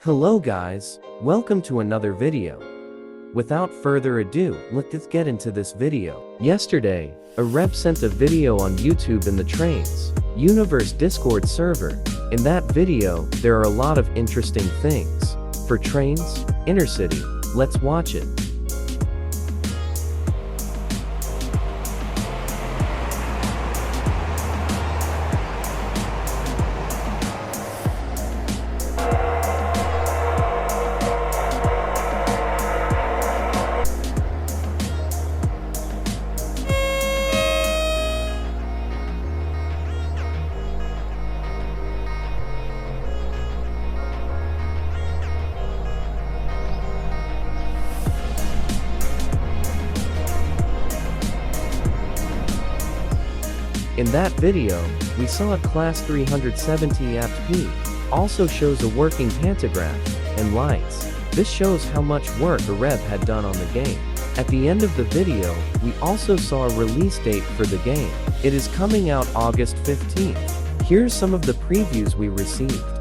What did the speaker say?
Hello guys, welcome to another video. Without further ado, let's get into this video. Yesterday, a rep sent a video on YouTube in the Trains Universe Discord server. In that video, there are a lot of interesting things. For Trains, Intercity, let's watch it. In that video, we saw a class 370 apt also shows a working pantograph and lights. This shows how much work a rev had done on the game. At the end of the video, we also saw a release date for the game. It is coming out August 15th. Here's some of the previews we received.